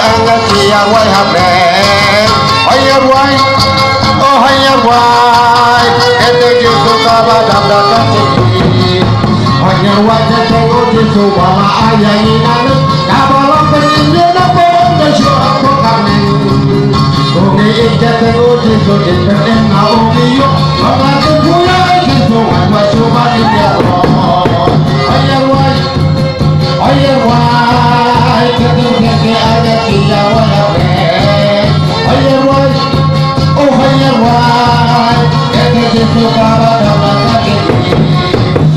angkat dia wai habe ayar wai oh ayar wai ete jisu kabadam dakati ayar wai ete jisu bala ayani nanu kabala penjina pon syoku kamen Oke ete jisu dipeten naomiyo kabatu puya jisu wa subhani ya ayar wai kete ada kia walabe ayar wai oh ayar wai kete jisu kabadam dakati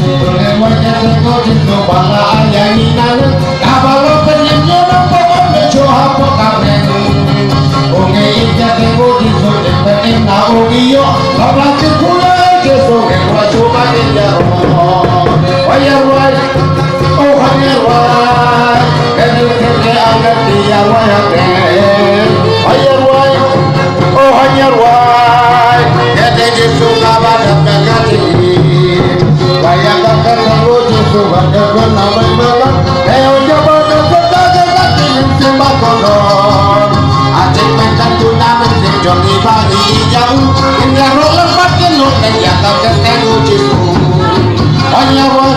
ayar wai ete jisu bala ayani nanu kabala penjina pon syoku kamen Oke ite jisu dipeten naomiyo kabatu puya jisu wa subhani ya ayar wai oh ayar wai kete angkat dia wai ayar wai oh ayar wai kete jisu kabadam dakati waya kakak jisu bakal namai makan heo jabana dakati sembah konon acik mentan tuna menteri jongi pagi jauh indah roh lempat kenut dan jatuh ketemu jisu ayar wai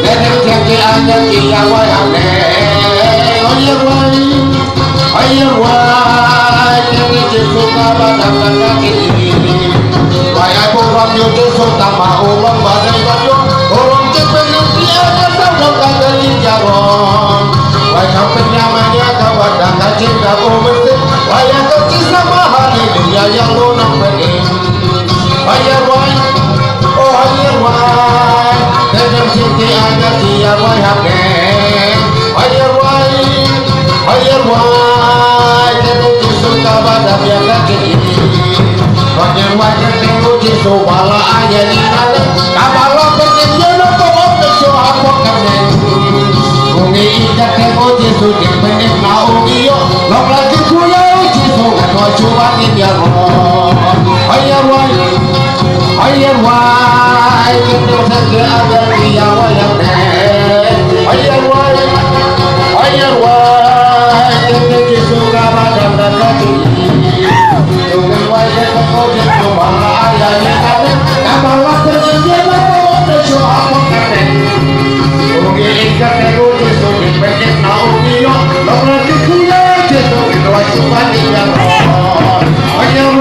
kete angkat dia wai ayar wai kete jisu kabadam dakati waya kurang yudu sutama ulang badai baju orang cepet dia kasar kagak jaron waya penyamanya kawadan cinta umesti waya kecil sama hari dia yang lunang pening ayar wai oh ayar wai kete cinti angkat dia wai ayar wai kete jisu kabadam dakati ayar wai kete jisu bala ayani nanu kabala penjina pon syoku kamen Bungi ijak kego jisu dipeten naomiyo lagi kuya jisu wa subhani ya ayar wai kete ada dia wai ayar wai kete jisu kabadam dakati dengan wai kego jisu bala ayani nanu kabala penjina pon syoku kamen Bungi ijak kego jisu dipeten naomiyo lagi kuya jisu wa subhani ya ayar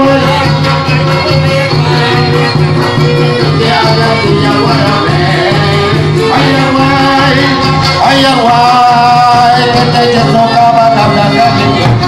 wai ayar wai kete jisu kabadam dakati